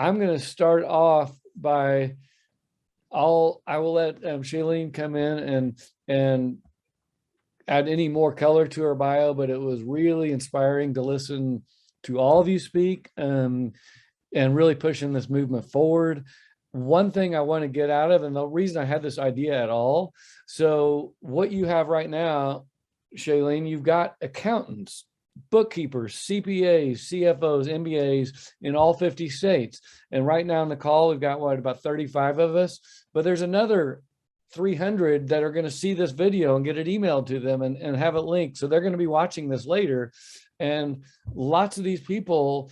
I'm going to start off by, I will let Shaleen come in and add any more color to her bio, but it was really inspiring to listen to all of you speak and really pushing this movement forward. One thing I want to get out of, and the reason I had this idea at all, so what you have right now, Shaleen, you've got accountants, bookkeepers, CPAs, CFOs, MBAs in all 50 states. And right now in the call, we've got about 35 of us, but there's another 300 that are going to see this video and get it emailed to them and have it linked. So they're going to be watching this later. And lots of these people,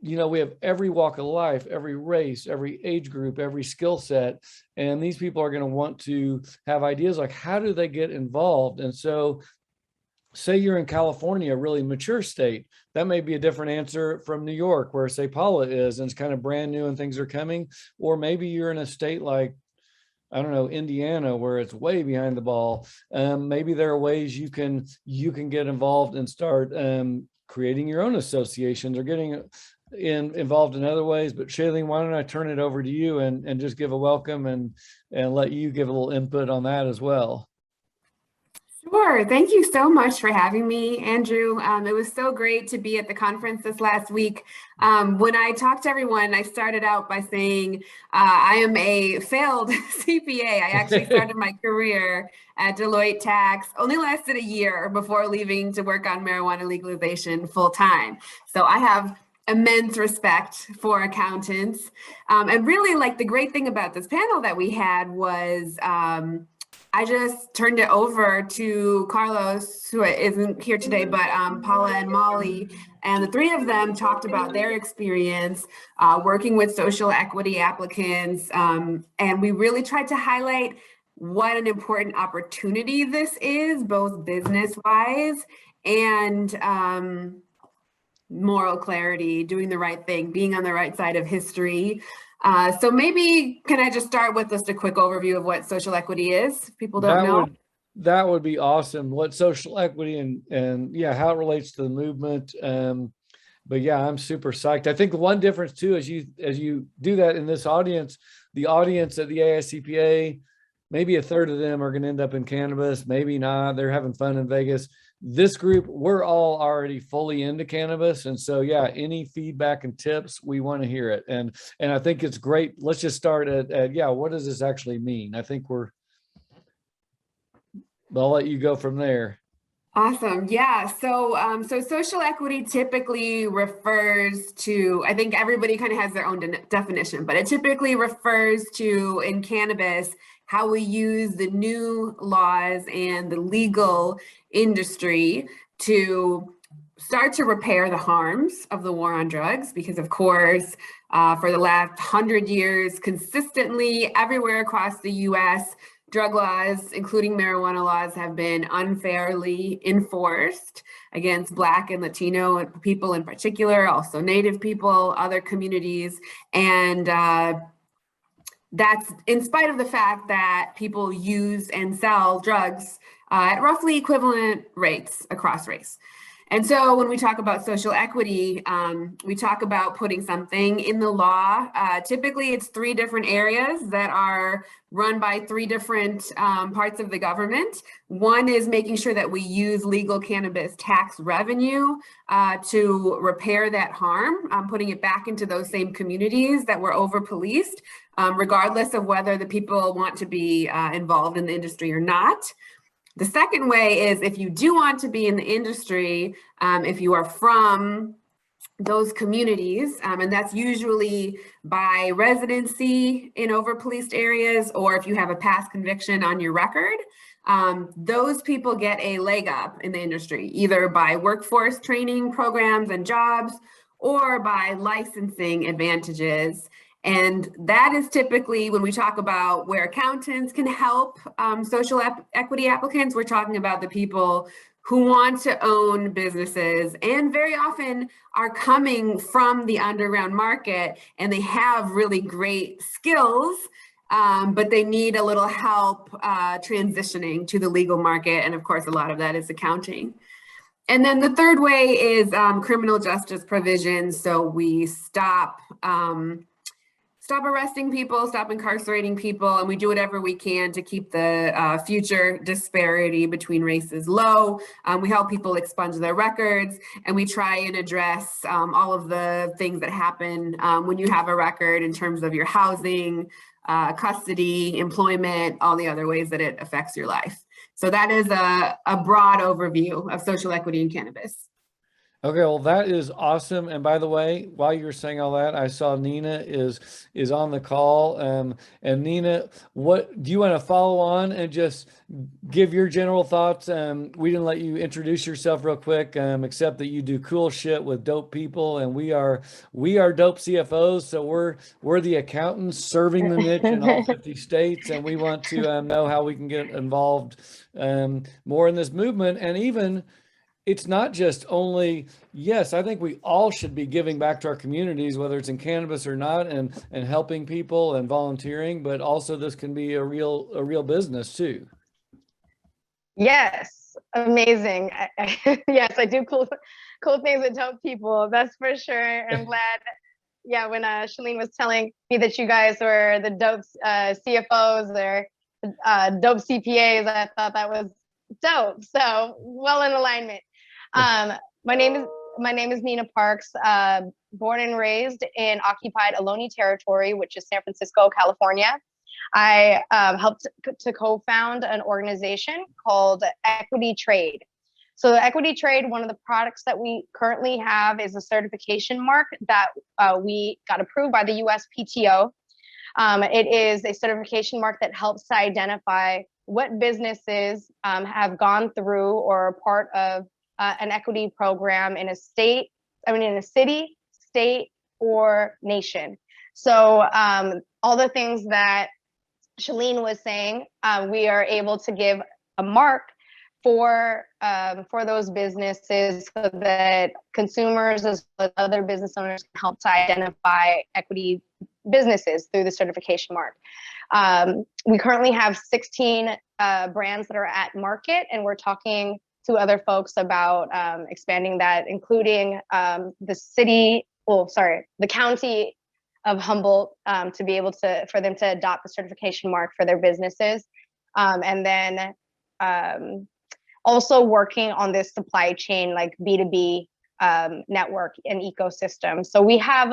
we have every walk of life, every race, every age group, every skill set. And these people are going to want to have ideas like, how do they get involved? And so say you're in California, a really mature state, that may be a different answer from New York, where say Paula is, and it's kind of brand new and things are coming. Or maybe you're in a state like, I don't know, Indiana, where it's way behind the ball. Maybe there are ways you can get involved and start creating your own associations or getting involved in other ways. But Shaleen, why don't I turn it over to you and just give a welcome and let you give a little input on that as well. Sure. Thank you so much for having me, Andrew. It was so great to be at the conference this last week. When I talked to everyone, I started out by saying I am a failed CPA. I actually started my career at Deloitte Tax, only lasted a year before leaving to work on marijuana legalization full time. So I have immense respect for accountants. And really, like, the great thing about this panel that we had was I just turned it over to Carlos, who isn't here today, but Paula and Molly, and the three of them talked about their experience working with social equity applicants. And we really tried to highlight what an important opportunity this is, both business-wise and moral clarity, doing the right thing, being on the right side of history. So maybe can I just start with just a quick overview of what social equity is? People don't know. That would be awesome. What social equity and yeah, how it relates to the movement. But yeah, I'm super psyched. I think the one difference too, as you do that in this audience, the audience at the AICPA, maybe a third of them are going to end up in cannabis, maybe not. They're having fun in Vegas. This group, we're all already fully into cannabis. And so, yeah, any feedback and tips, we want to hear it. And I think it's great. Let's just start at yeah, what does this actually mean? I think I'll let you go from there. Awesome. Yeah. So social equity typically refers to, I think everybody kind of has their own definition, but it typically refers to, in cannabis, how we use the new laws and the legal industry to start to repair the harms of the war on drugs. Because of course, for the last 100 years, consistently everywhere across the US, drug laws, including marijuana laws, have been unfairly enforced against Black and Latino people in particular, also Native people, other communities. And that's in spite of the fact that people use and sell drugs at roughly equivalent rates across race. And so when we talk about social equity, we talk about putting something in the law. Typically, it's 3 different areas that are run by 3 different parts of the government. One is making sure that we use legal cannabis tax revenue to repair that harm, putting it back into those same communities that were over-policed, regardless of whether the people want to be involved in the industry or not. The second way is, if you do want to be in the industry, if you are from those communities, and that's usually by residency in over-policed areas, or if you have a past conviction on your record, those people get a leg up in the industry, either by workforce training programs and jobs, or by licensing advantages. And that is typically, when we talk about where accountants can help social equity applicants, we're talking about the people who want to own businesses and very often are coming from the underground market, and they have really great skills, but they need a little help transitioning to the legal market. And of course, a lot of that is accounting. And then the third way is criminal justice provisions. So we stop arresting people, stop incarcerating people, and we do whatever we can to keep the future disparity between races low. We help people expunge their records, and we try and address all of the things that happen when you have a record in terms of your housing, custody, employment, all the other ways that it affects your life. So that is a broad overview of social equity in cannabis. Okay, well, that is awesome. And by the way, while you were saying all that, I saw Nina is on the call. And Nina, what do you want to follow on and just give your general thoughts? We didn't let you introduce yourself real quick, except that you do cool shit with dope people, and we are dope CFOs. So we're the accountants serving the niche in all 50 states, and we want to know how we can get involved more in this movement. And even it's not just only, yes, I think we all should be giving back to our communities, whether it's in cannabis or not, and helping people and volunteering, but also this can be a real business too. Yes, amazing. Yes, I do cool things with dope people. That's for sure. I'm glad. Yeah, when Shaleen was telling me that you guys were the dope CFOs or dope CPAs, I thought that was dope. So well in alignment. My name is Nina Parks, born and raised in occupied Ohlone territory, which is San Francisco, California. I helped to co-found an organization called Equity Trade. So the Equity Trade, one of the products that we currently have is a certification mark that we got approved by the USPTO. It is a certification mark that helps to identify what businesses have gone through or are part of an equity program in a state, in a city, state, or nation. So all the things that Shaleen was saying, we are able to give a mark for those businesses so that consumers as well as other business owners can help to identify equity businesses through the certification mark. We currently have 16 brands that are at market, and we're talking to other folks about expanding that, including the county of Humboldt, to be able for them to adopt the certification mark for their businesses. And then also working on this supply chain, like B2B network and ecosystem. So we have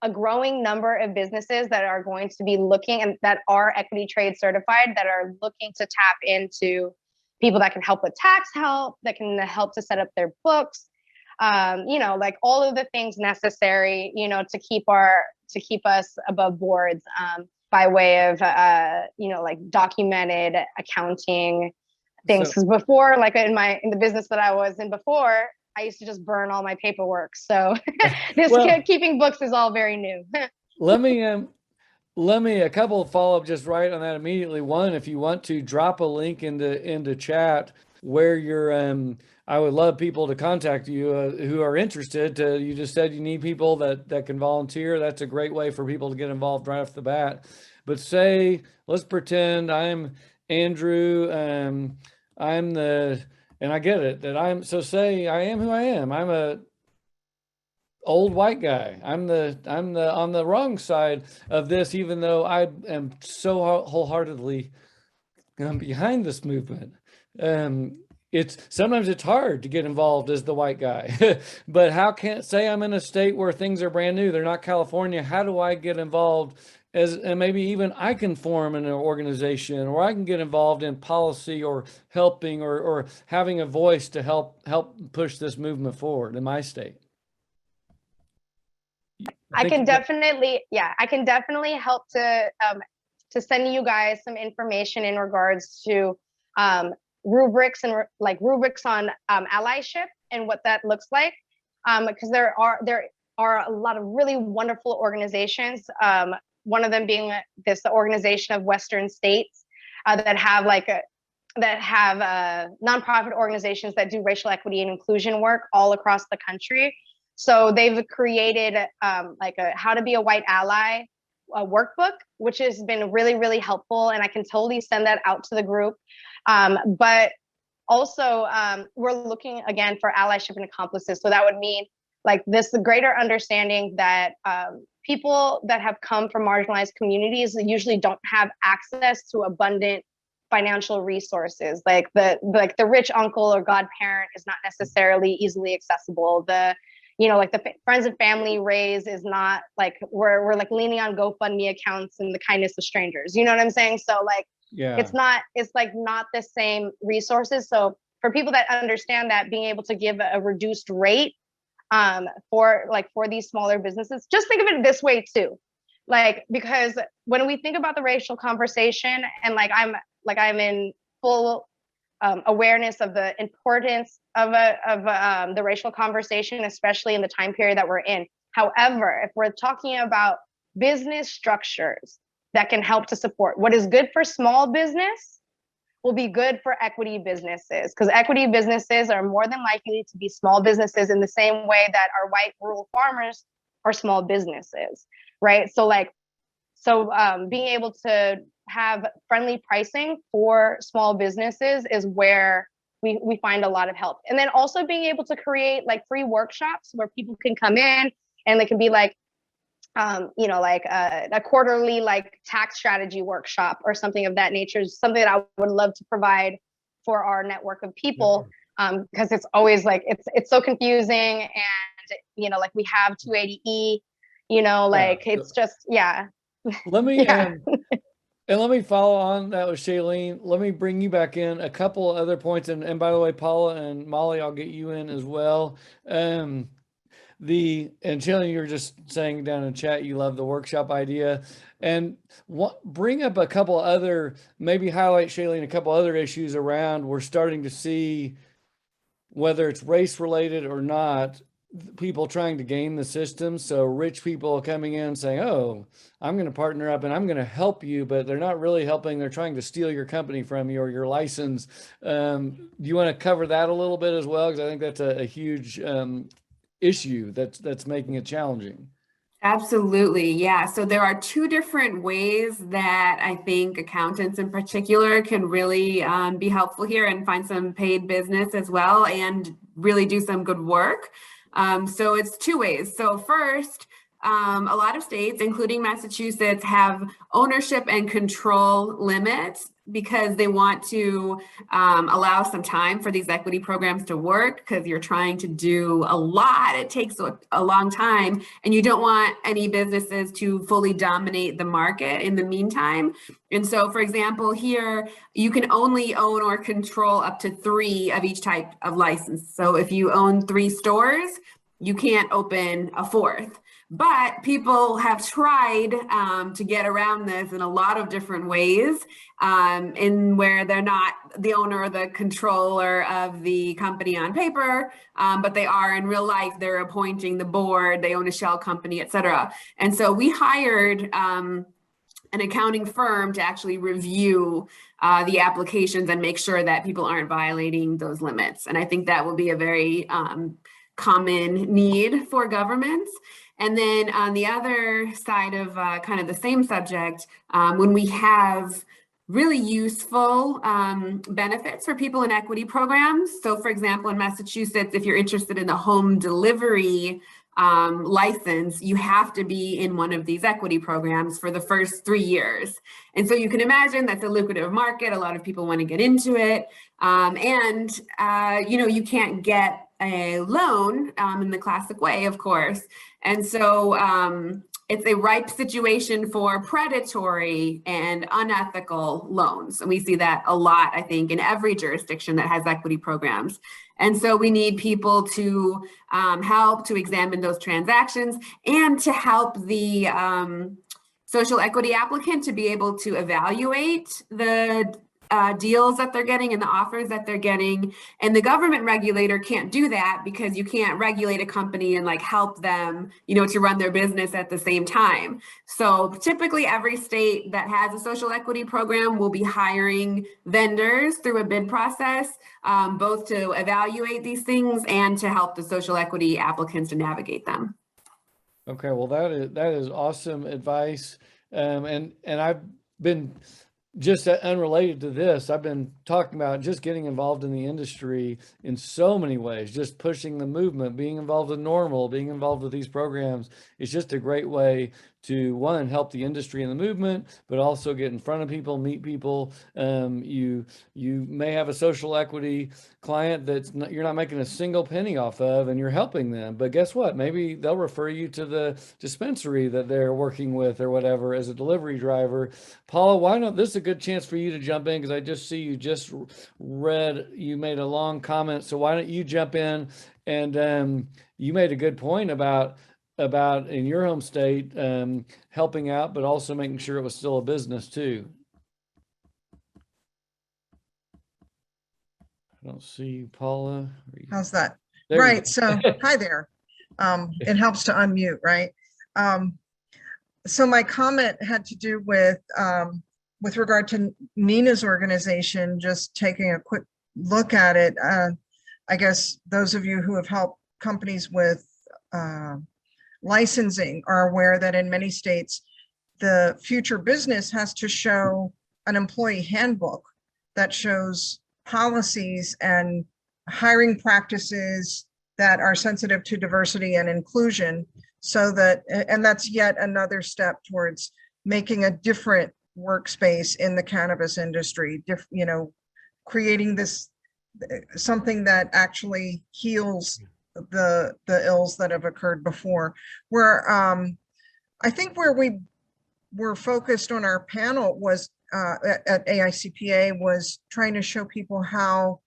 a growing number of businesses that are going to be looking and that are Equity Trade certified, that are looking to tap into people that can help with tax help, that can help to set up their books, like all of the things necessary, to keep us above boards by way of, like documented accounting things. Because before, like in the business that I was in before, I used to just burn all my paperwork. So keeping books is all very new. Let me a couple of follow up just right on that immediately. One, if you want to drop a link into chat where you're, I would love people to contact you who are interested. You just said you need people that can volunteer. That's a great way for people to get involved right off the bat. But let's pretend I'm Andrew. And I get it say I am who I am. I'm a old white guy. I'm on the wrong side of this, even though I am so wholeheartedly behind this movement. Sometimes it's hard to get involved as the white guy, but say I'm in a state where things are brand new. They're not California. How do I get involved and maybe even I can form an organization, or I can get involved in policy or helping or having a voice to help push this movement forward in my state? I can definitely help to send you guys some information in regards to rubrics on allyship and what that looks like, because there are a lot of really wonderful organizations. One of them being this organization of Western states that have nonprofit organizations that do racial equity and inclusion work all across the country. So they've created a how to be a white ally workbook, which has been really, really helpful. And I can totally send that out to the group. But also, we're looking again for allyship and accomplices. So that would mean like this greater understanding that people that have come from marginalized communities usually don't have access to abundant financial resources. Like the rich uncle or godparent is not necessarily easily accessible. The like the friends and family raise is not like we're like leaning on GoFundMe accounts and the kindness of strangers. You know what I'm saying? So like it's like not the same resources. So for people that understand that, being able to give a reduced rate for these smaller businesses, just think of it this way too. Like, because when we think about the racial conversation, and I'm in full awareness of the importance of the racial conversation, especially in the time period that we're in. However, if we're talking about business structures that can help to support what is good for small business will be good for equity businesses, because equity businesses are more than likely to be small businesses in the same way that our white rural farmers are small businesses, right? So being able to have friendly pricing for small businesses is where we find a lot of help. And then also being able to create like free workshops where people can come in and they can be like, a quarterly like tax strategy workshop or something of that nature is something that I would love to provide for our network of people. Because it's always like, it's so confusing, and, like we have 280E, it's just, Let me, and let me follow on that with Shaleen. Let me bring you back in a couple of other points. And by the way, Paula and Molly, I'll get you in as well. And Shaleen, you were just saying down in chat, you love the workshop idea, and bring up a couple other, maybe highlight, Shaleen, a couple other issues around we're starting to see, whether it's race related or not, people trying to game the system. So rich people coming in saying, oh, I'm going to partner up and I'm going to help you, but they're not really helping. They're trying to steal your company from you or your license. Do you want to cover that a little bit as well? Because I think that's a huge issue that's making it challenging. Absolutely. Yeah. So there are two different ways that I think accountants in particular can really be helpful here and find some paid business as well and really do some good work. So it's two ways. So first, a lot of states, including Massachusetts, have ownership and control limits because they want to allow some time for these equity programs to work, because you're trying to do a lot. It takes a long time, and you don't want any businesses to fully dominate the market in the meantime. And so, for example, here, you can only own or control up to 3 of each type of license. So if you own 3 stores, you can't open a 4th. But people have tried to get around this in a lot of different ways, in where they're not the owner or the controller of the company on paper, but they are in real life. They're appointing the board, they own a shell company, et cetera. And so we hired an accounting firm to actually review the applications and make sure that people aren't violating those limits. And I think that will be a very common need for governments. And then on the other side of kind of the same subject, when we have really useful benefits for people in equity programs. So for example, in Massachusetts, if you're interested in the home delivery license, you have to be in one of these equity programs for the first 3 years. And so you can imagine that's a lucrative market. A lot of people want to get into it. You can't get a loan in the classic way, of course. And so it's a ripe situation for predatory and unethical loans. And we see that a lot, I think, in every jurisdiction that has equity programs. And so we need people to help to examine those transactions and to help the social equity applicant to be able to evaluate the deals that they're getting and the offers that they're getting. And the government regulator can't do that, because you can't regulate a company and like help them, to run their business at the same time. So typically every state that has a social equity program will be hiring vendors through a bid process, both to evaluate these things and to help the social equity applicants to navigate them. Okay, well, that is awesome advice. And I've been just unrelated to this, I've been talking about just getting involved in the industry in so many ways, just pushing the movement, being involved with NORML, being involved with these programs. It's just a great way to, one, help the industry and the movement, but also get in front of people, meet people. You may have a social equity client that's not, you're not making a single penny off of, and you're helping them. But guess what? Maybe they'll refer you to the dispensary that they're working with or whatever as a delivery driver. Paula, why not? This is a good chance for you to jump in, because I just see you just read, you made a long comment. So why don't you jump in? And you made a good point about in your home state, helping out, but also making sure it was still a business too. I don't see you, Paula. How's that? There you Right. go. So hi there. It helps to unmute, right? So my comment had to do with regard to Nina's organization, just taking a quick look at it. I guess those of you who have helped companies with licensing are aware that in many states, the future business has to show an employee handbook that shows policies and hiring practices that are sensitive to diversity and inclusion, so that, and that's yet another step towards making a different workspace in the cannabis industry, you know, creating this, something that actually heals the ills that have occurred before. Where I think where we were focused on our panel was at AICPA was trying to show people how,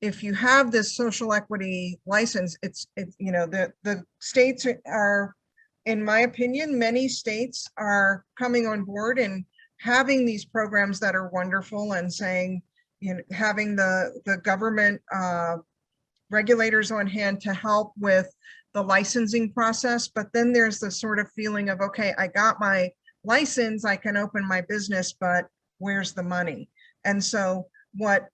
if you have this social equity license, it's you know, the states are, in my opinion, many states are coming on board and having these programs that are wonderful, and saying, you know, having the government regulators on hand to help with the licensing process. But then there's the sort of feeling of, okay, I got my license, I can open my business, but where's the money? And so what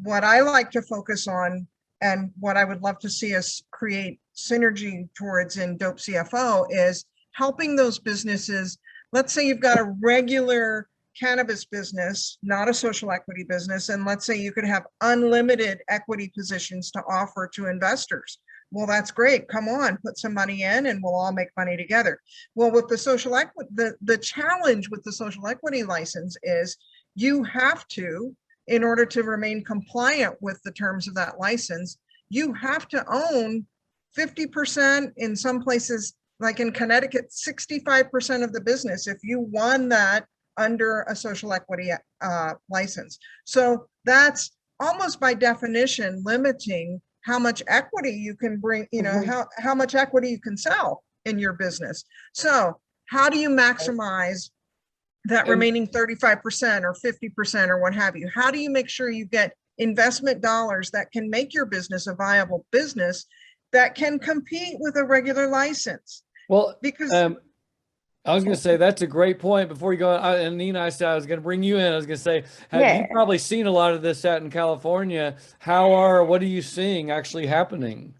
I like to focus on, and what I would love to see us create synergy towards in Dope CFO, is helping those businesses. Let's say you've got a regular cannabis business, not a social equity business, and let's say you could have unlimited equity positions to offer to investors. Well, that's great. Come on, put some money in and we'll all make money together. Well, with the social equity, the challenge with the social equity license is you have to, in order to remain compliant with the terms of that license, you have to own 50%, in some places, like in Connecticut, 65% of the business, if you won that under a social equity license. So that's almost by definition limiting how much equity you can bring, you know, how much equity you can sell in your business. So how do you maximize that remaining 35% or 50% or what have you? How do you make sure you get investment dollars that can make your business a viable business that can compete with a regular license? Well, because I was going to say, that's a great point. Before you go, and Nina, I said I was going to bring you in. I was going to say, have you probably seen a lot of this out in California? What are you seeing actually happening?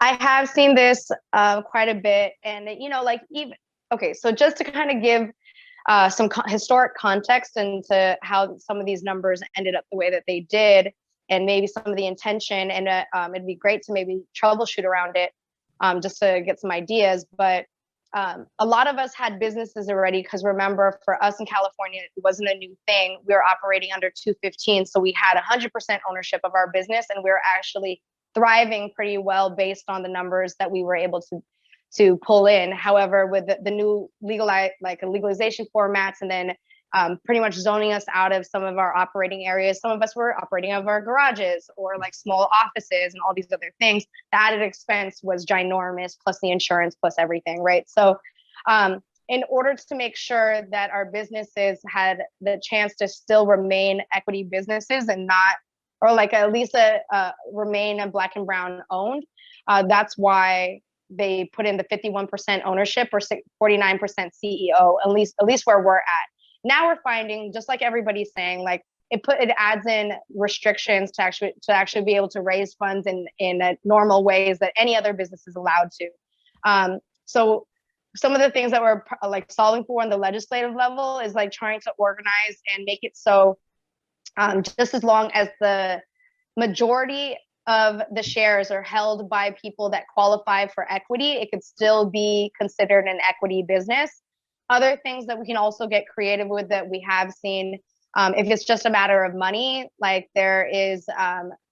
I have seen this quite a bit. And, you know, like even, okay, so just to kind of give some historic context into how some of these numbers ended up the way that they did, and maybe some of the intention, and it'd be great to maybe troubleshoot around it just to get some ideas. But a lot of us had businesses already, because remember, for us in California, it wasn't a new thing. We were operating under 215. So we had 100% ownership of our business, and we were actually thriving pretty well based on the numbers that we were able to pull in. However, with the new legalization formats, and then pretty much zoning us out of some of our operating areas, some of us were operating out of our garages or like small offices and all these other things. The added expense was ginormous, plus the insurance, plus everything, right? So in order to make sure that our businesses had the chance to still remain equity businesses and not, or like at least remain a Black and brown owned, that's why they put in the 51% ownership or 49% CEO, at least where we're at. Now we're finding, just like everybody's saying, like it adds in restrictions to actually be able to raise funds in normal ways that any other business is allowed to. So some of the things that we're like solving for on the legislative level is like trying to organize and make it so just as long as the majority of the shares are held by people that qualify for equity, it could still be considered an equity business. Other things that we can also get creative with that we have seen, if it's just a matter of money, like there is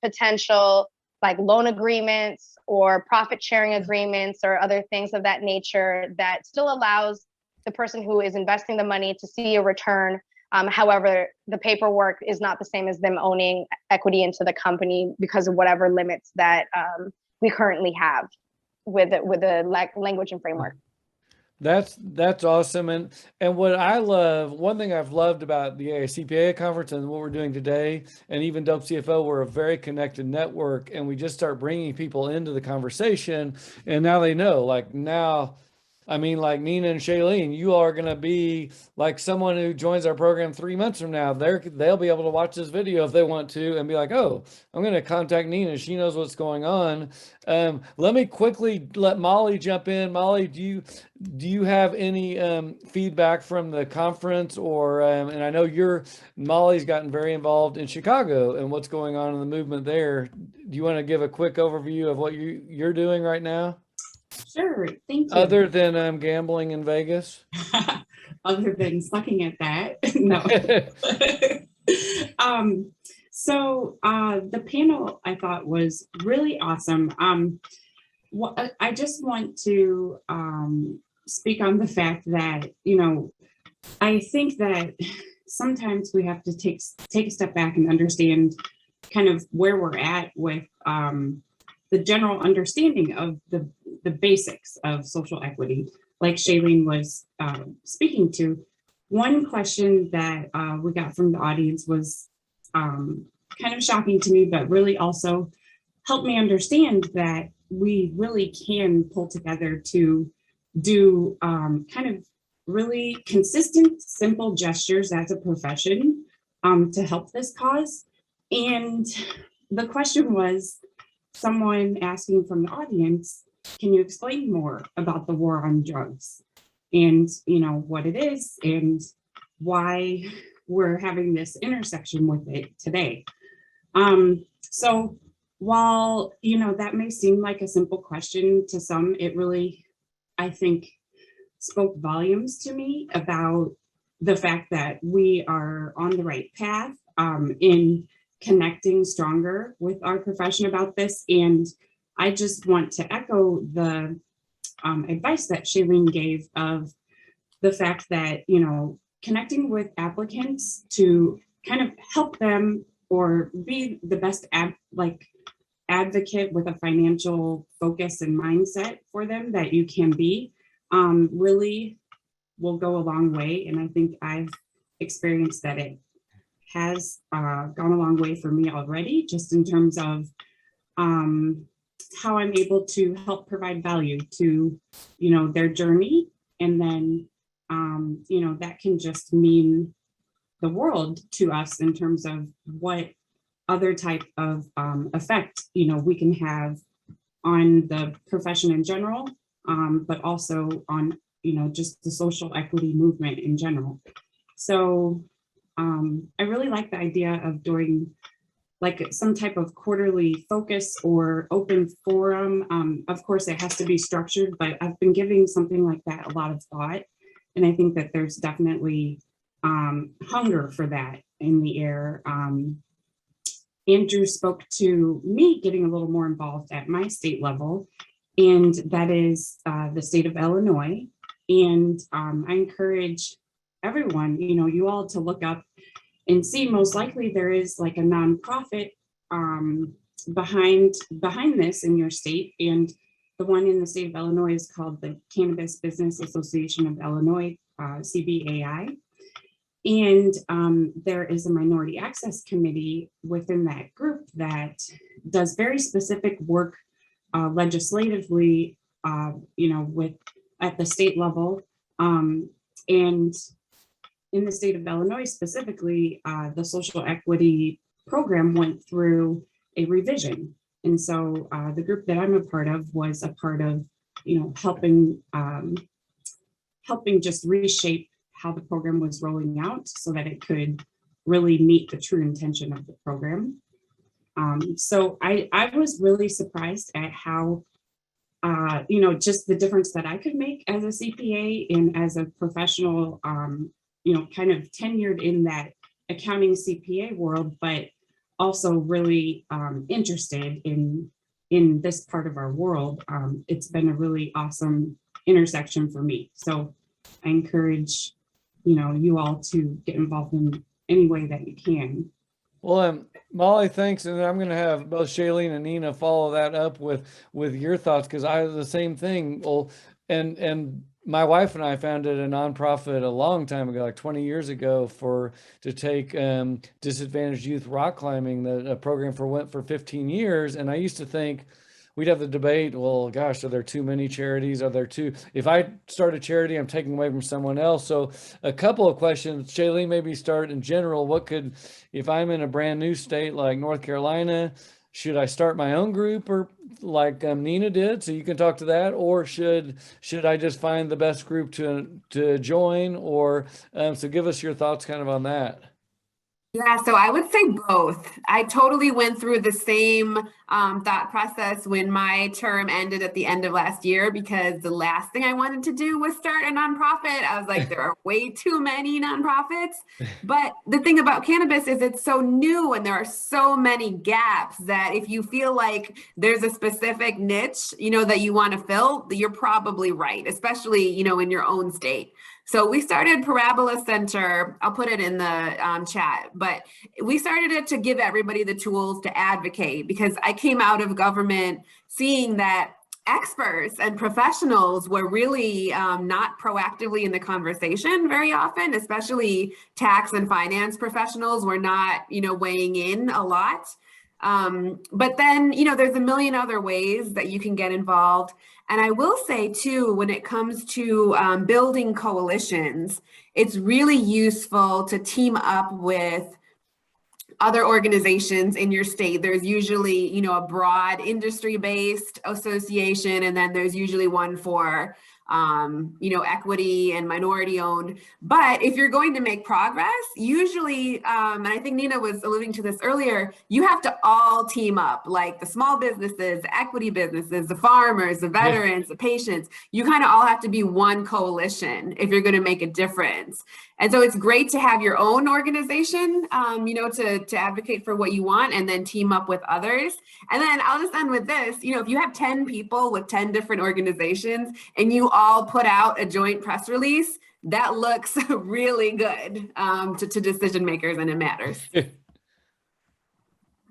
potential like loan agreements or profit sharing agreements or other things of that nature that still allows the person who is investing the money to see a return. However, the paperwork is not the same as them owning equity into the company because of whatever limits that we currently have with the language and framework. That's awesome. And what I love, one thing I've loved about the AICPA conference and what we're doing today, and even Dope CFO, we're a very connected network, and we just start bringing people into the conversation, and now they know, like now, I mean, like Nina and Shaleen, you are going to be like someone who joins our program 3 months from now. They'll be able to watch this video if they want to and be like, oh, I'm going to contact Nina. She knows what's going on. Let me quickly let Molly jump in. Molly, do you have any feedback from the conference, or and I know Molly's gotten very involved in Chicago and what's going on in the movement there. Do you want to give a quick overview of what you're doing right now? Sure, thank you. Other than gambling in Vegas? Other than sucking at that, no. So the panel I thought was really awesome. I just want to speak on the fact that, you know, I think that sometimes we have to take a step back and understand kind of where we're at with the general understanding of the basics of social equity, like Shaleen was speaking to. One question that we got from the audience was kind of shocking to me, but really also helped me understand that we really can pull together to do kind of really consistent, simple gestures as a profession to help this cause. And the question was, someone asking from the audience, can you explain more about the war on drugs and, you know, what it is and why we're having this intersection with it today? So while, you know, that may seem like a simple question to some, it really, I think, spoke volumes to me about the fact that we are on the right path in connecting stronger with our profession about this. And I just want to echo the advice that Shaleen gave of the fact that, you know, connecting with applicants to kind of help them or be the best advocate with a financial focus and mindset for them that you can be really will go a long way. And I think I've experienced that it has gone a long way for me already, just in terms of how I'm able to help provide value to, you know, their journey. And then, you know, that can just mean the world to us in terms of what other type of effect, you know, we can have on the profession in general, but also on, you know, just the social equity movement in general. So I really like the idea of doing like some type of quarterly focus or open forum. Of course, it has to be structured, but I've been giving something like that a lot of thought. And I think that there's definitely hunger for that in the air. Andrew spoke to me getting a little more involved at my state level, and that is the state of Illinois. And I encourage everyone, you know, you all to look up and see, most likely there is like a nonprofit behind this in your state. And the one in the state of Illinois is called the Cannabis Business Association of Illinois, CBAI. And there is a minority access committee within that group that does very specific work legislatively, you know, at the state level. And in the state of Illinois specifically, the social equity program went through a revision. And so the group that I'm a part of was a part of, you know, helping helping just reshape how the program was rolling out so that it could really meet the true intention of the program. So I was really surprised at how, just the difference that I could make as a CPA and as a professional, kind of tenured in that accounting CPA world, but also really interested in this part of our world. It's been a really awesome intersection for me. So I encourage, you all to get involved in any way that you can. Well, Molly, thanks. And I'm going to have both Shaleen and Nina follow that up with your thoughts, because I was the same thing. Well, and my wife and I founded a nonprofit a long time ago, like 20 years ago, to take disadvantaged youth rock climbing, a program went for 15 years. And I used to think we'd have the debate, well, gosh, are there too many charities? If I start a charity, I'm taking away from someone else. So a couple of questions, Shaleen, maybe start in general. If I'm in a brand new state like North Carolina, should I start my own group, or like Nina did? So you can talk to that, or should I just find the best group to join? Or so give us your thoughts kind of on that. Yeah, so I would say both. I totally went through the same thought process when my term ended at the end of last year, because the last thing I wanted to do was start a nonprofit. I was like, there are way too many nonprofits. But the thing about cannabis is it's so new and there are so many gaps that if you feel like there's a specific niche, that you want to fill, you're probably right, especially, in your own state. So we started Parabola Center. I'll put it in the chat, but we started it to give everybody the tools to advocate, because I came out of government seeing that experts and professionals were really not proactively in the conversation very often, especially tax and finance professionals were not, weighing in a lot. But then, there's a million other ways that you can get involved. And I will say too, when it comes to building coalitions, it's really useful to team up with other organizations in your state. There's usually, a broad industry-based association, and then there's usually one for equity and minority owned. But if you're going to make progress, usually, and I think Nina was alluding to this earlier, you have to all team up, like the small businesses, the equity businesses, the farmers, the veterans, the patients. You kind of all have to be one coalition if you're going to make a difference. And so it's great to have your own organization, to advocate for what you want, and then team up with others. And then I'll just end with this, if you have 10 people with 10 different organizations and you all put out a joint press release, that looks really good to decision makers, and it matters.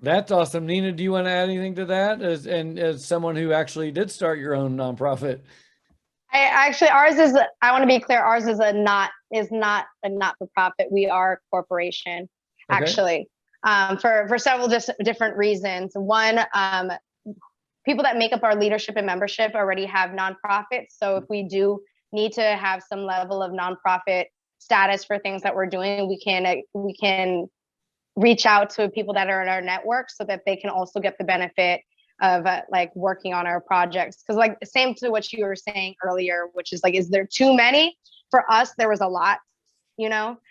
That's awesome. Nina, do you want to add anything to that as someone who actually did start your own nonprofit? Ours is, I want to be clear, ours is not a not-for-profit. We are a corporation, actually, for several different reasons. One, people that make up our leadership and membership already have nonprofits. So if we do need to have some level of nonprofit status for things that we're doing, we can reach out to people that are in our network so that they can also get the benefit of working on our projects. Because same to what you were saying earlier, which is is there too many? For us, there was a lot, and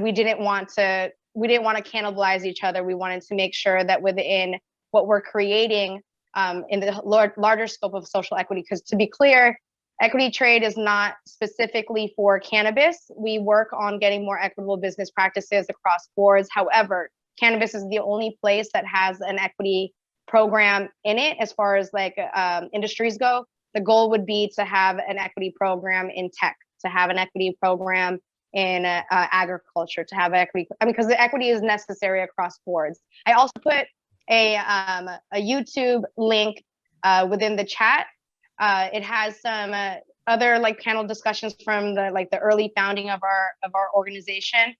we didn't want to cannibalize each other. We wanted to make sure that within what we're creating in the larger scope of social equity, because to be clear, equity trade is not specifically for cannabis. We work on getting more equitable business practices across boards. However, cannabis is the only place that has an equity program in it as far as industries go. The goal would be to have an equity program in tech, to have an equity program in agriculture, to have equity, because the equity is necessary across boards. I also put a YouTube link within the chat. It has some other panel discussions from the early founding of our organization,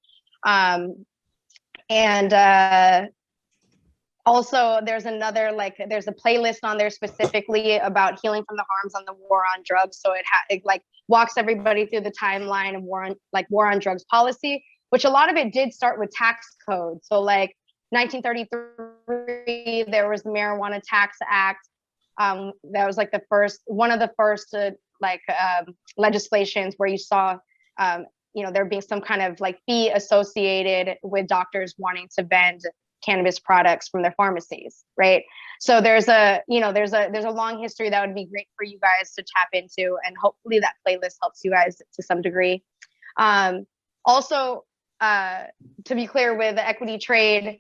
and also there's another there's a playlist on there specifically about healing from the harms on the war on drugs. So it walks everybody through the timeline of war on drugs policy, which a lot of it did start with tax code. So 1933, there was the Marijuana Tax Act. That was one of the first like legislations where you saw, there being some kind of like fee associated with doctors wanting to vend cannabis products from their pharmacies, right? So there's a long history that would be great for you guys to tap into, and hopefully that playlist helps you guys to some degree. Also, to be clear, with the equity trade,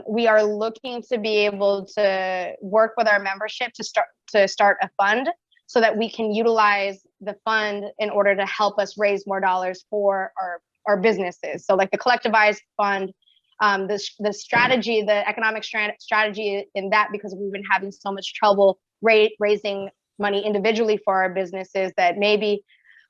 we are looking to be able to work with our membership to start a fund so that we can utilize the fund in order to help us raise more dollars for our businesses. So like the collectivized fund, the strategy, the economic strategy in that, because we've been having so much trouble raising money individually for our businesses, that maybe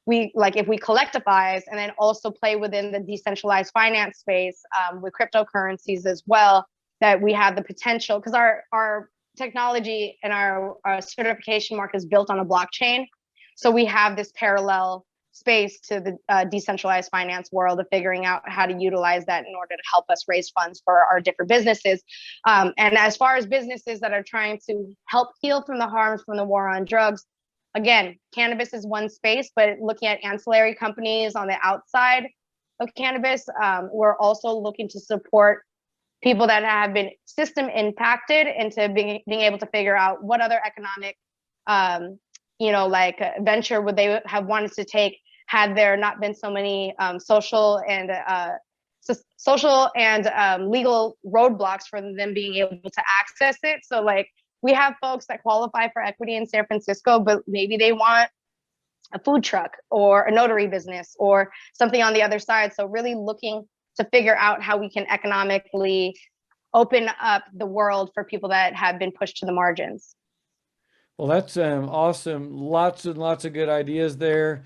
we, like, if we collectivize and then also play within the decentralized finance space with cryptocurrencies as well, that we have the potential, because our technology and our certification mark is built on a blockchain. So we have this parallel space to the decentralized finance world of figuring out how to utilize that in order to help us raise funds for our different businesses. And as far as businesses that are trying to help heal from the harms from the war on drugs, again, cannabis is one space, but looking at ancillary companies on the outside of cannabis, we're also looking to support people that have been system impacted into being able to figure out what other economic, venture would they have wanted to take had there not been so many social and legal roadblocks for them being able to access it. So like, we have folks that qualify for equity in San Francisco, but maybe they want a food truck or a notary business or something on the other side. So really looking to figure out how we can economically open up the world for people that have been pushed to the margins. Well, that's awesome. Lots and lots of good ideas there.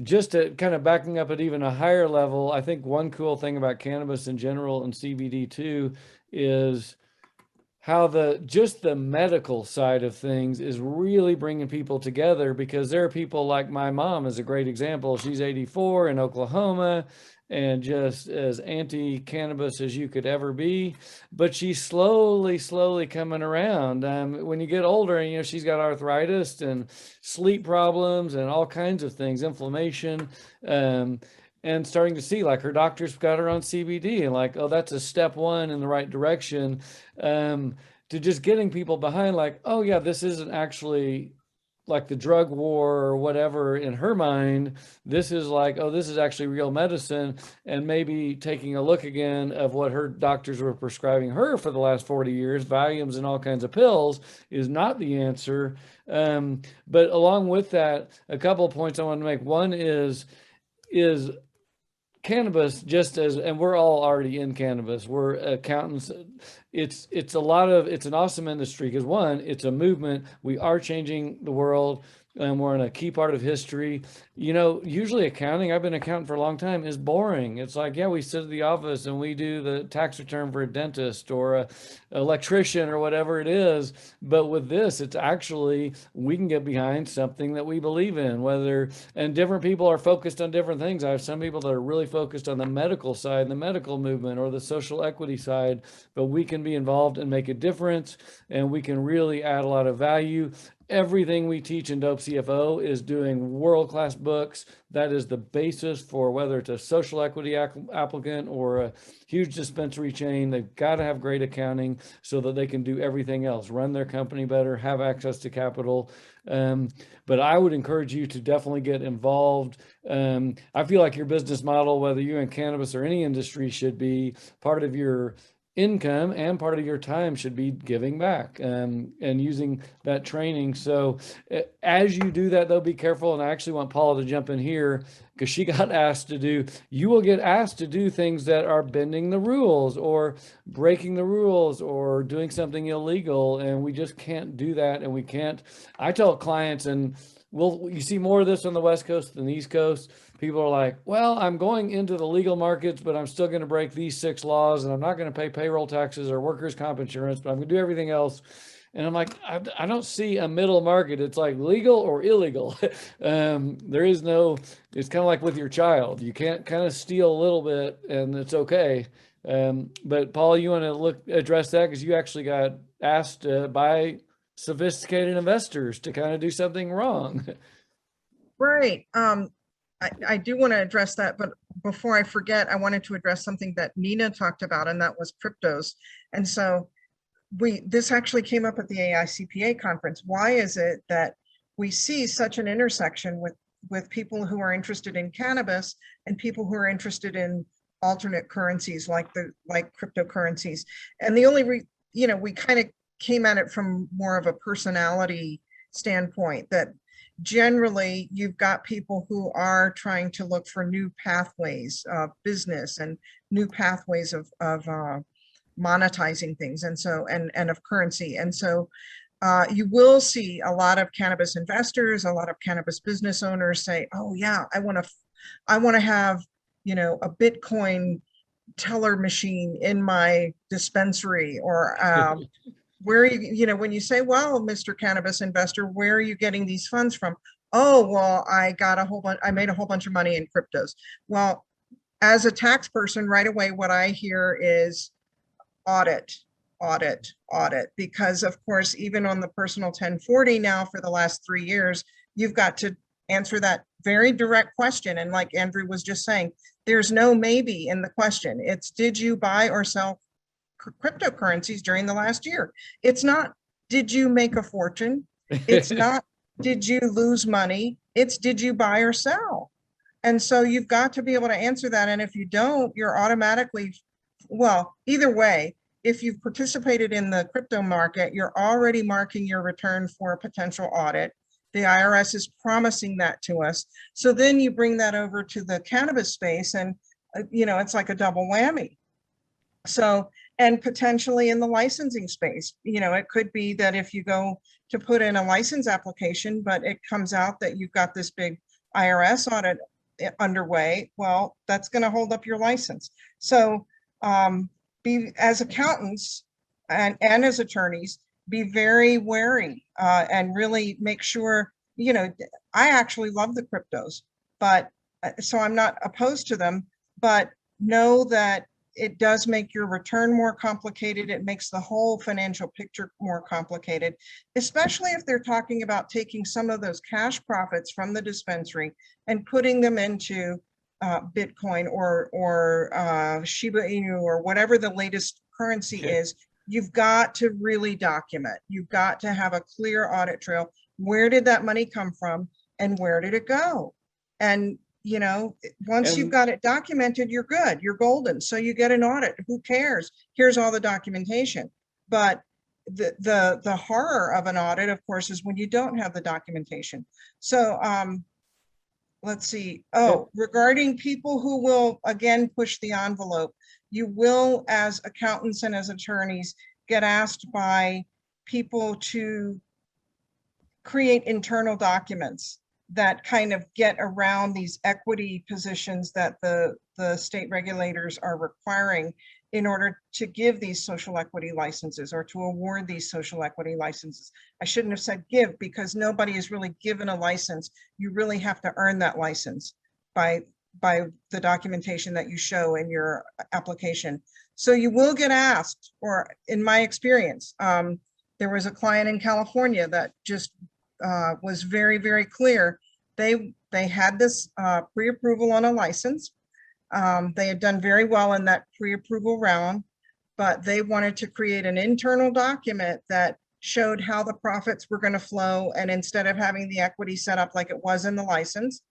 Just to kind of backing up at even a higher level, I think one cool thing about cannabis in general and CBD too is how just the medical side of things is really bringing people together, because there are people like my mom is a great example. She's 84 in Oklahoma and just as anti-cannabis as you could ever be, but she's slowly coming around. When you get older, she's got arthritis and sleep problems and all kinds of things, inflammation, and starting to see, like, her doctor's got her on CBD, and like, oh, that's a step one in the right direction, to just getting people behind, like, oh yeah, this isn't actually like the drug war or whatever in her mind. This is like, oh, this is actually real medicine, and maybe taking a look again of what her doctors were prescribing her for the last 40 years, Valiums and all kinds of pills, is not the answer. But along with that, a couple of points I want to make. One is cannabis, just as, and we're all already in cannabis, we're accountants. It's an awesome industry because, one, it's a movement. We are changing the world, and we're in a key part of history. Usually accounting, I've been accounting for a long time, is boring. It's like, yeah, we sit at the office and we do the tax return for a dentist or a electrician or whatever it is. But with this, it's actually, we can get behind something that we believe in, and different people are focused on different things. I have some people that are really focused on the medical side, the medical movement, or the social equity side, but we can be involved and make a difference, and we can really add a lot of value. Everything we teach in Dope CFO is doing world-class books. That is the basis for whether it's a social equity applicant or a huge dispensary chain. They've got to have great accounting so that they can do everything else, run their company better, have access to capital. But I would encourage you to definitely get involved. I feel like your business model, whether you're in cannabis or any industry, should be part of your income, and part of your time should be giving back and using that training. So as you do that, though, be careful. And I actually want Paula to jump in here, because she got asked to do, you will get asked to do things that are bending the rules or breaking the rules or doing something illegal. And we just can't do that. And we can't, I tell clients, and you see more of this on the West Coast than the East Coast. People are like, well, I'm going into the legal markets, but I'm still going to break these 6 laws, and I'm not going to pay payroll taxes or workers' comp insurance, but I'm going to do everything else. And I'm like, I don't see a middle market. It's like legal or illegal. There is no, it's kind of like with your child. You can't kind of steal a little bit and it's okay. But Paul, you want to address that, because you actually got asked by sophisticated investors to kind of do something wrong. Right. I do want to address that, but before I forget, I wanted to address something that Nina talked about, and that was cryptos. And so this actually came up at the AICPA conference. Why is it that we see such an intersection with people who are interested in cannabis and people who are interested in alternate currencies like cryptocurrencies? And the only we kind of came at it from more of a personality standpoint, that generally you've got people who are trying to look for new pathways of business and new pathways of monetizing things, and so and of currency. And so you will see a lot of cannabis investors, a lot of cannabis business owners say, oh yeah, I want to have, a Bitcoin teller machine in my dispensary, or where when you say, well, Mr. Cannabis investor, where are you getting these funds from? Oh, well, I made a whole bunch of money in cryptos. Well, as a tax person, right away, what I hear is audit, audit, audit, because of course, even on the personal 1040 now for the last 3 years, you've got to answer that very direct question. And like Andrew was just saying, there's no maybe in the question. It's, did you buy or sell cryptocurrencies during the last year? It's not, did you make a fortune? It's not, did you lose money? It's, did you buy or sell? And so you've got to be able to answer that. And if you don't, you're automatically, well, either way, if you've participated in the crypto market, you're already marking your return for a potential audit. The IRS is promising that to us. So then you bring that over to the cannabis space, and it's like a double whammy. So, and potentially in the licensing space, it could be that if you go to put in a license application, but it comes out that you've got this big IRS audit underway, well, that's going to hold up your license. So as accountants and as attorneys, be very wary and really make sure, I actually love the cryptos, but so I'm not opposed to them, but know that it does make your return more complicated. It makes the whole financial picture more complicated, especially if they're talking about taking some of those cash profits from the dispensary and putting them into Bitcoin or Shiba Inu or whatever the latest currency is. You've got to really document. You've got to have a clear audit trail. Where did that money come from and where did it go? And once you've got it documented, you're good, you're golden. So you get an audit, who cares? Here's all the documentation. But the horror of an audit, of course, is when you don't have the documentation. So let's see. Oh, regarding people who will, again, push the envelope, you will, as accountants and as attorneys, get asked by people to create internal documents that kind of get around these equity positions that the state regulators are requiring in order to give these social equity licenses or to award these social equity licenses. I shouldn't have said give, because nobody is really given a license. You really have to earn that license by the documentation that you show in your application. So you will get asked, or in my experience, there was a client in California that just was very, very clear. They had this pre-approval on a license. They had done very well in that pre-approval round, but they wanted to create an internal document that showed how the profits were going to flow. And instead of having the equity set up like it was in the license,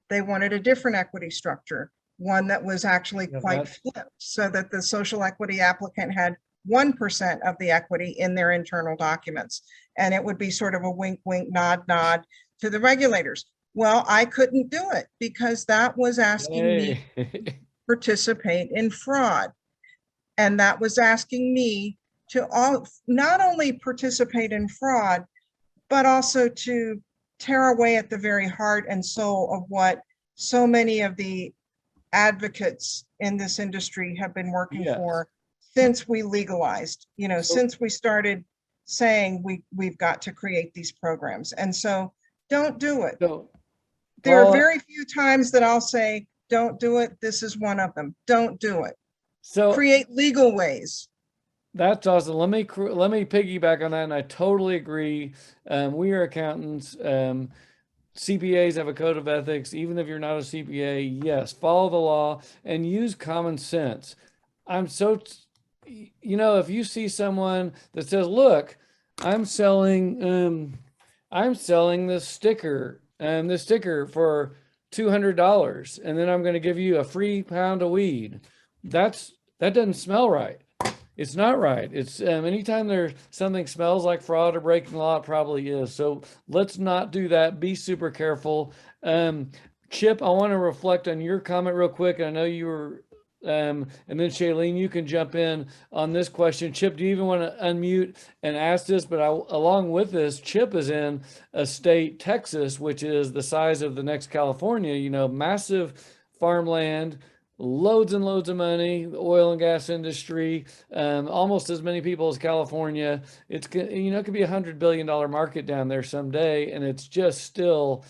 they wanted a different equity structure, one that was actually quite flipped, so that the social equity applicant had 1% of the equity in their internal documents. And it would be sort of a wink, wink, nod, nod to the regulators. Well, I couldn't do it because that was asking me to participate in fraud. And that was asking me to not only participate in fraud, but also to tear away at the very heart and soul of what so many of the advocates in this industry have been working for since we legalized, since we started saying we've got to create these programs. And so don't do it. There are very few times that I'll say, don't do it. This is one of them. Don't do it. So create legal ways. That's awesome. Let me piggyback on that, and I totally agree. We are accountants. CPAs have a code of ethics. Even if you're not a CPA, yes, follow the law and use common sense. I'm so, if you see someone that says, "Look, I'm selling this sticker for $200, and then I'm going to give you a free pound of weed," that doesn't smell right. It's not right. It's anytime there's something smells like fraud or breaking the law, it probably is. So let's not do that. Be super careful. Chip, I want to reflect on your comment real quick. I know you were, and then Shaleen, you can jump in on this question. Chip, do you even want to unmute and ask this? But along with this, Chip is in a state, Texas, which is the size of the next California, massive farmland, loads and loads of money, the oil and gas industry, almost as many people as California. It could be $100 billion market down there someday, and it's just still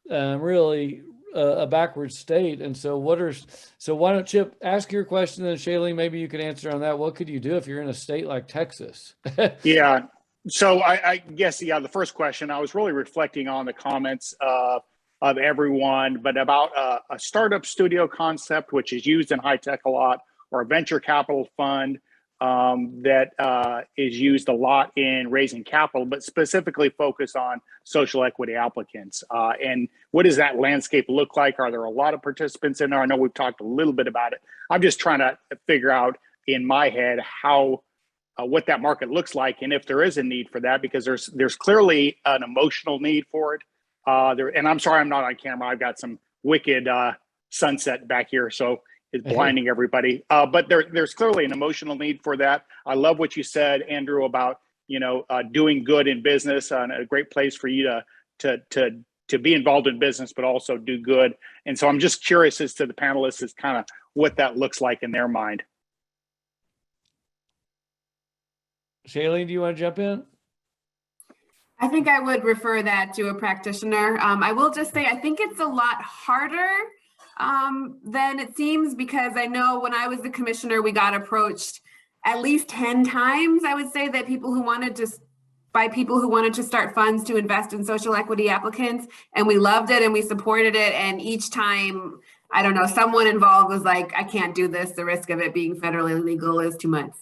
really a backward state. And so why don't Chip ask your question, and Shaleen, maybe you could answer on that. What could you do if you're in a state like Texas? Yeah. So I guess, the first question, I was really reflecting on the comments of everyone, but about a startup studio concept, which is used in high tech a lot, or a venture capital fund that is used a lot in raising capital, but specifically focused on social equity applicants. And what does that landscape look like? Are there a lot of participants in there? I know we've talked a little bit about it. I'm just trying to figure out in my head how what that market looks like, and if there is a need for that, because there's clearly an emotional need for it. And I'm sorry, I'm not on camera. I've got some wicked sunset back here, so it's blinding everybody. But there's clearly an emotional need for that. I love what you said, Andrew, about doing good in business, and a great place for you to be involved in business, but also do good. And so I'm just curious as to the panelists is kind of what that looks like in their mind. Shaleen, do you want to jump in? I think I would refer that to a practitioner. I will just say, I think it's a lot harder than it seems, because I know when I was the commissioner, we got approached at least 10 times, I would say, that people who wanted to start funds to invest in social equity applicants. And we loved it and we supported it. And each time, I don't know, someone involved was like, I can't do this. The risk of it being federally illegal is too much.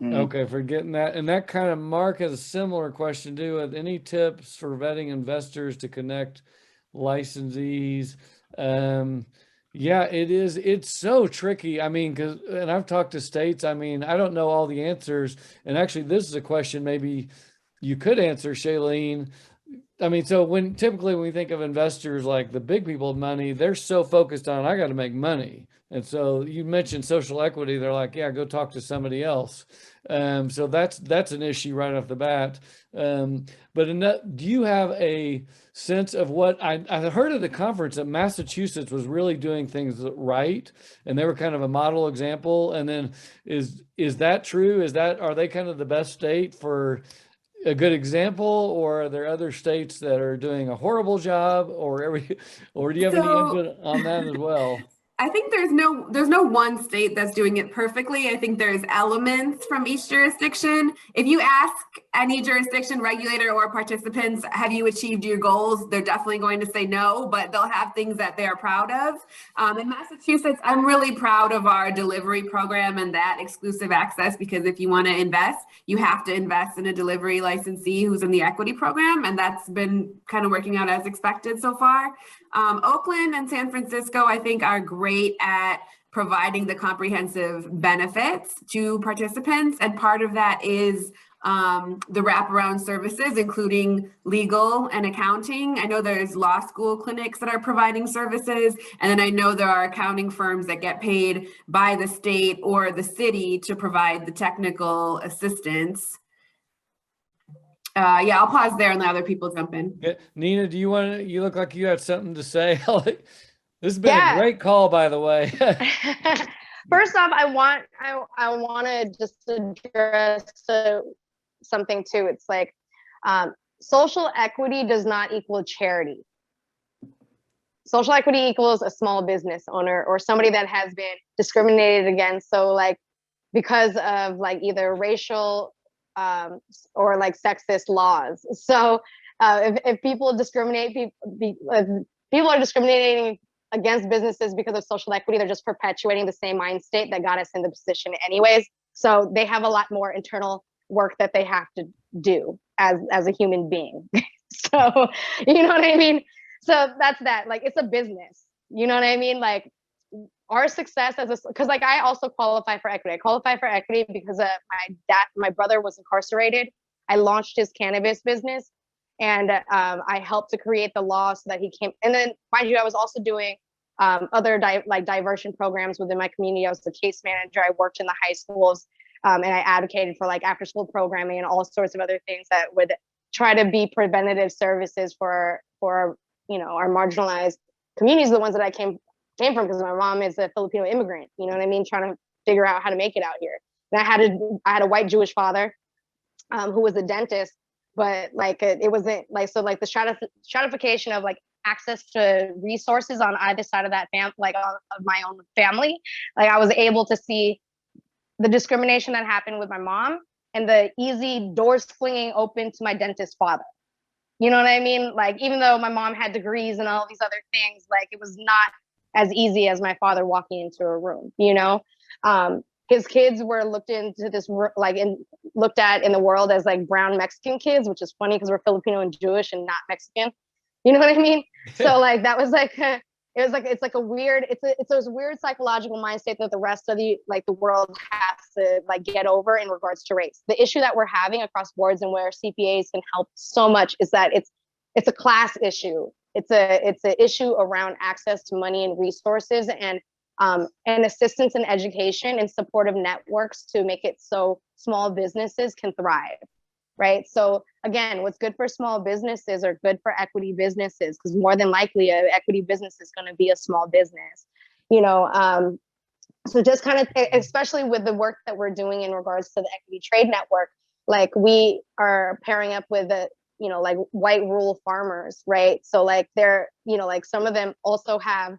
Okay, for getting that. And that kind of Mark has a similar question too. With any tips for vetting investors to connect licensees? Yeah, it's so tricky. I mean, and I've talked to states. I mean, I don't know all the answers. And actually, this is a question maybe you could answer, Shaleen. I mean, so typically when we think of investors, like the big people of money, they're so focused on, I got to make money. And so you mentioned social equity. They're like, yeah, go talk to somebody else. So that's an issue right off the bat. But do you have a sense of what I heard at the conference that Massachusetts was really doing things right, and they were kind of a model example? And then is that true? Are they kind of the best state for a good example, or are there other states that are doing a horrible job, or do you have any input on that as well? I think there's no one state that's doing it perfectly. I think there's elements from each jurisdiction. If you ask any jurisdiction regulator or participants, have you achieved your goals? They're definitely going to say no, but they'll have things that they're proud of. In Massachusetts, I'm really proud of our delivery program and that exclusive access, because if you want to invest, you have to invest in a delivery licensee who's in the equity program. And that's been kind of working out as expected so far. Oakland and San Francisco, I think, are great at providing the comprehensive benefits to participants. And part of that is the wraparound services, including legal and accounting. I know there's law school clinics that are providing services. And then I know there are accounting firms that get paid by the state or the city to provide the technical assistance. Yeah, I'll pause there and let other people jump in. Yeah. Nina, you look like you had something to say. This has been a great call, by the way. First off, I want to just address something too. It's like social equity does not equal charity. Social equity equals a small business owner or somebody that has been discriminated against. So like because of like either racial or like sexist laws. So if people discriminate, if people are discriminating against businesses because of social equity, they're just perpetuating the same mind state that got us in the position anyways. So they have a lot more internal work that they have to do as a human being. So, you know what I mean? So that's that. Like, it's a business. You know what I mean? Like, our success as a, because like I also qualify for equity. I qualify for equity because my brother was incarcerated. I launched his cannabis business, and I helped to create the law so that he came. And then, mind you, I was also doing other diversion programs within my community. I was the case manager. I worked in the high schools, and I advocated for like after school programming and all sorts of other things that would try to be preventative services for you know, our marginalized communities, the ones that I came from, because my mom is a Filipino immigrant, you know what I mean, trying to figure out how to make it out here. And I had a white Jewish father who was a dentist, but like it wasn't like, so like the stratification of like access to resources on either side of that of my own family, like I was able to see the discrimination that happened with my mom and the easy doors flinging open to my dentist father. You know what I mean? Like, even though my mom had degrees and all these other things, like it was not as easy as my father walking into a room, you know? His kids were looked into this, like, and looked at in the world as like brown Mexican kids, which is funny because we're Filipino and Jewish and not Mexican. You know what I mean? So like, that was like, it's like a weird, it's a weird psychological mindset that the rest of the world has to like get over in regards to race. The issue that we're having across boards and where CPAs can help so much is that it's a class issue. It's an issue around access to money and resources and assistance in education and supportive networks to make it so small businesses can thrive, right? So again, what's good for small businesses are good for equity businesses, because more than likely an equity business is going to be a small business, you know. So just kind of, especially with the work that we're doing in regards to the equity trade network, like we are pairing up with the, you know, like white rural farmers, right? So like they're, you know, like some of them also have,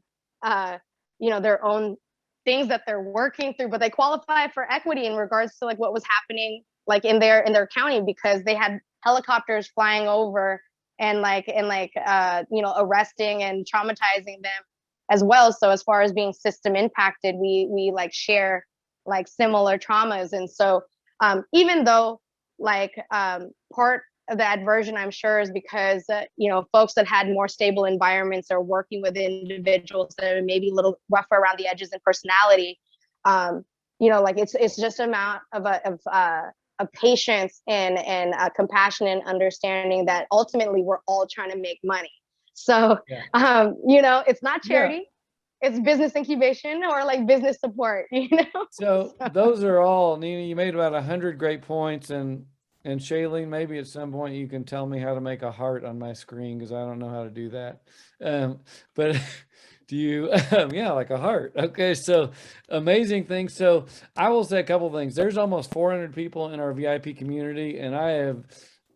you know, their own things that they're working through, but they qualify for equity in regards to like what was happening like in their county, because they had helicopters flying over and you know, arresting and traumatizing them as well. So as far as being system impacted, we like share like similar traumas. And so even though like part of the adversion, I'm sure, is because you know, folks that had more stable environments are working with individuals that are maybe a little rougher around the edges in personality. You know, like it's just an amount of patience and compassion and understanding that ultimately we're all trying to make money. So you know, it's not charity. It's business incubation or like business support, you know? So those are all, Nina, you made about 100 great points. And Shaleen, maybe at some point you can tell me how to make a heart on my screen, because I don't know how to do that. But do you, yeah, like a heart. Okay, so amazing things. So I will say a couple of things. There's almost 400 people in our VIP community, and I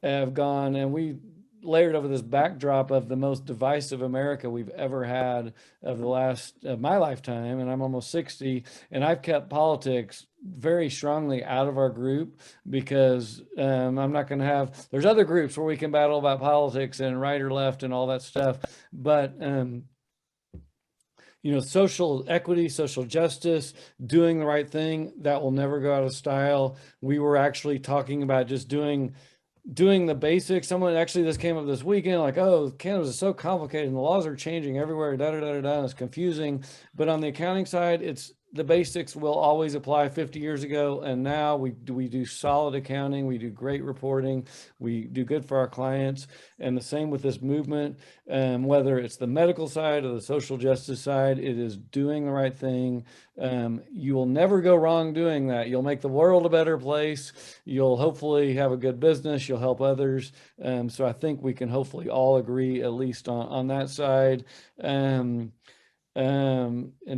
have gone, and we layered over this backdrop of the most divisive America we've ever had of my lifetime, and I'm almost 60, and I've kept politics very strongly out of our group because I'm not going to have, there's other groups where we can battle about politics and right or left and all that stuff, but you know, social equity, social justice, doing the right thing, that will never go out of style. We were actually talking about just doing the basics. Someone actually, this came up this weekend, like, oh, cannabis is so complicated and the laws are changing everywhere, and it's confusing. But on the accounting side, it's the basics will always apply 50 years ago. And now we do solid accounting. We do great reporting. We do good for our clients. And the same with this movement, whether it's the medical side or the social justice side, it is doing the right thing. You will never go wrong doing that. You'll make the world a better place. You'll hopefully have a good business. You'll help others. So I think we can hopefully all agree, at least on that side. And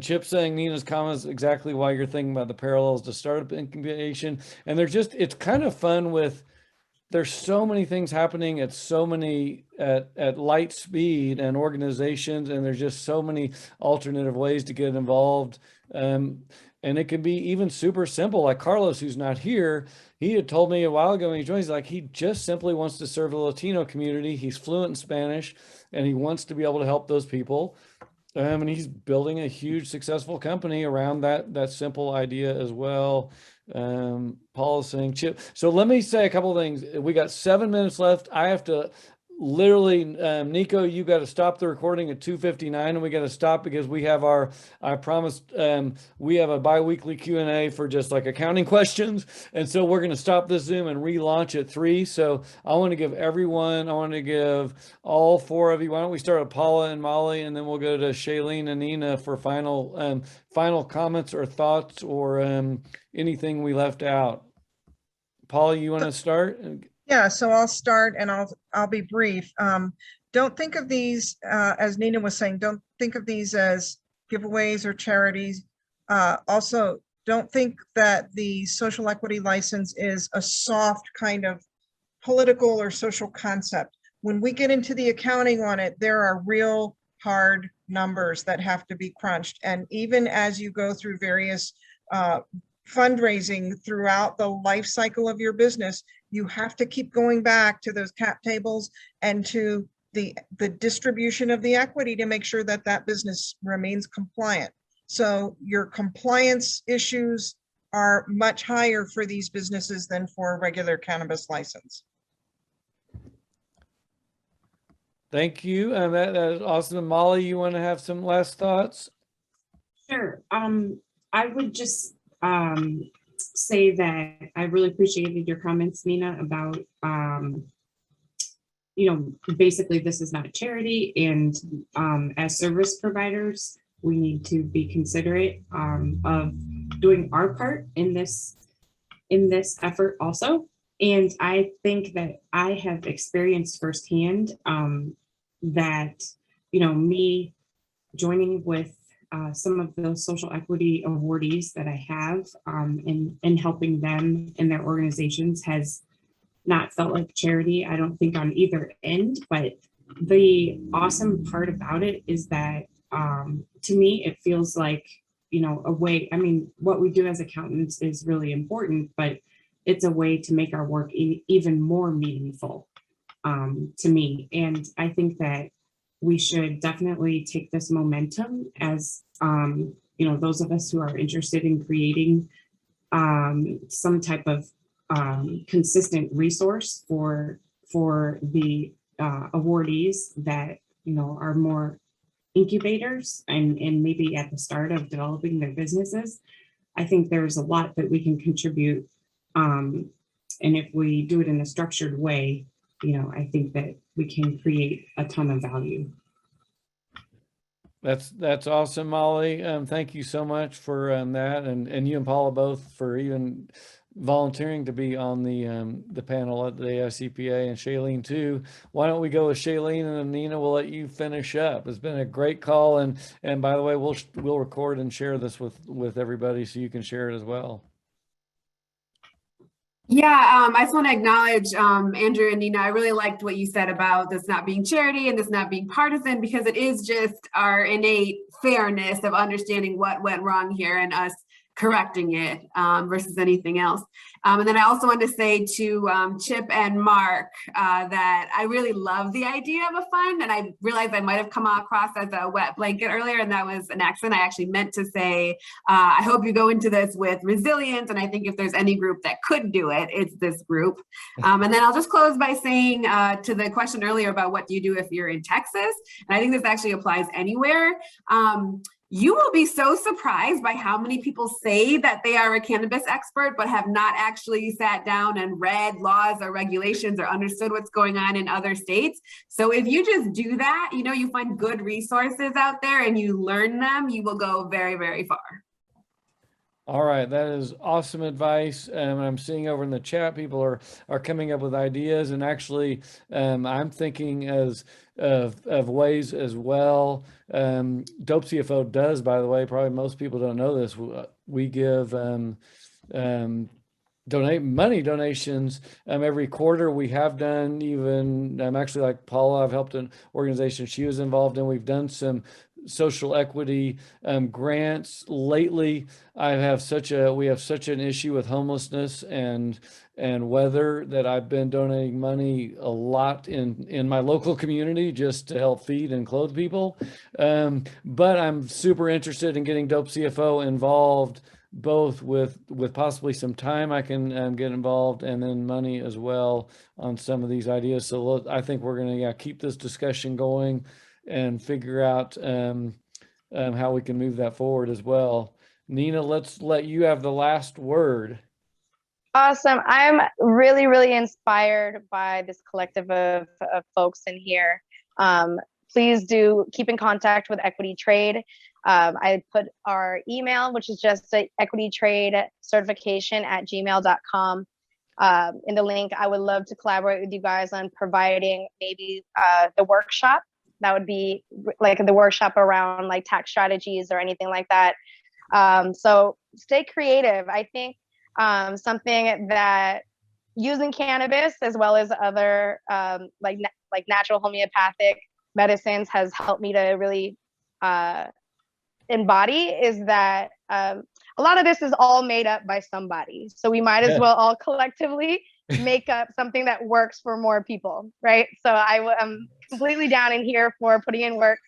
Chip saying Nina's comments exactly why you're thinking about the parallels to startup incubation. And they're just, it's kind of fun with, there's so many things happening at so many at light speed and organizations, and there's just so many alternative ways to get involved. And it can be even super simple. Like Carlos, who's not here, he had told me a while ago when he joined, he's like, he just simply wants to serve the Latino community. He's fluent in Spanish and he wants to be able to help those people. And he's building a huge successful company around that simple idea as well. Paul is saying chip. So let me say a couple of things. We got 7 minutes left. I have to literally, Nico, you got to stop the recording at 2:59, and we got to stop because we have I promised, we have a bi-weekly Q&A for just like accounting questions. And so we're going to stop this Zoom and relaunch at 3. So I want to give all 4 of you, why don't we start with Paula and Molly, and then we'll go to Shaleen and Nina for final comments or thoughts or anything we left out. Paula, you want to start? Yeah, so I'll start and I'll be brief. Don't think of these, as Nina was saying, don't think of these as giveaways or charities. Also, don't think that the social equity license is a soft kind of political or social concept. When we get into the accounting on it, there are real hard numbers that have to be crunched. And even as you go through various fundraising throughout the life cycle of your business, you have to keep going back to those cap tables and to the distribution of the equity to make sure that that business remains compliant. So your compliance issues are much higher for these businesses than for a regular cannabis license. Thank you. That is awesome. Molly, you want to have some last thoughts? Sure. I would just say that I really appreciated your comments, Nina, about, basically this is not a charity, and as service providers, we need to be considerate of doing our part in this effort also. And I think that I have experienced firsthand that, me joining with some of those social equity awardees that I have in helping them in their organizations has not felt like charity, I don't think, on either end. But the awesome part about it is that to me, it feels like, a way, what we do as accountants is really important, but it's a way to make our work even more meaningful to me. And I think that we should definitely take this momentum as, those of us who are interested in creating some type of consistent resource for the awardees that, are more incubators and maybe at the start of developing their businesses. I think there's a lot that we can contribute. And if we do it in a structured way, I think that we can create a ton of value. That's awesome, Molly. Thank you so much for that, and you and Paula both for even volunteering to be on the panel at the AICPA, and Shaleen too. Why don't we go with Shaleen, and then Nina, we'll let you finish up. It's been a great call, and by the way, we'll record and share this with everybody so you can share it as well. Yeah, I just want to acknowledge Andrew and Nina. I really liked what you said about this not being charity and this not being partisan, because it is just our innate fairness of understanding what went wrong here and us correcting it versus anything else. And then I also want to say to Chip and Mark that I really love the idea of a fund, and I realized I might have come across as a wet blanket earlier, and that was an accident. I actually meant to say, I hope you go into this with resilience, and I think if there's any group that could do it, it's this group. And then I'll just close by saying to the question earlier about what do you do if you're in Texas, and I think this actually applies anywhere. You will be so surprised by how many people say that they are a cannabis expert, but have not actually sat down and read laws or regulations or understood what's going on in other states. So if you just do that, you find good resources out there and you learn them, you will go very, very far. All right, that is awesome advice. I'm seeing over in the chat, people are coming up with ideas, and actually, I'm thinking of ways as well. Dope CFO does, by the way. Probably most people don't know this. We give money donations every quarter. We have done even actually, like Paula, I've helped an organization she was involved in. We've done some social equity grants. Lately, we have such an issue with homelessness and weather that I've been donating money a lot in my local community just to help feed and clothe people. But I'm super interested in getting Dope CFO involved, both with possibly some time I can get involved, and then money as well on some of these ideas. So I think we're going to keep this discussion going and figure out how we can move that forward as well. Nina, let's let you have the last word. Awesome. I'm really, really inspired by this collective of folks in here. Please do keep in contact with Equity Trade. I put our email, which is just equitytradecertification@gmail.com. In the link. I would love to collaborate with you guys on providing maybe the workshop. That would be like the workshop around like tax strategies or anything like that. So stay creative. I think something that using cannabis as well as other like natural homeopathic medicines has helped me to really embody is that a lot of this is all made up by somebody. So we might as well all collectively make up something that works for more people, right? So I'm completely down in here for putting in work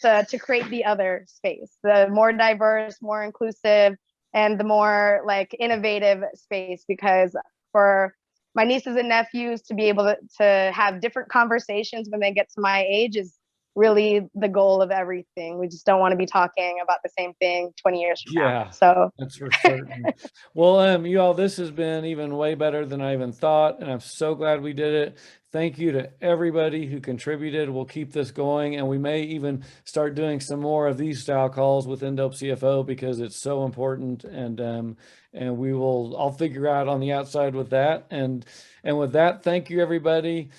to create the other space, the more diverse, more inclusive, and the more like innovative space, because for my nieces and nephews to be able to have different conversations when they get to my age is really the goal of everything. We just don't want to be talking about the same thing 20 years from now. So that's for certain. Well, you all, this has been even way better than I even thought, and I'm so glad we did it. Thank you to everybody who contributed. We'll keep this going, and we may even start doing some more of these style calls within Dope CFO because it's so important. And I'll figure out on the outside with that. And with that, thank you, everybody.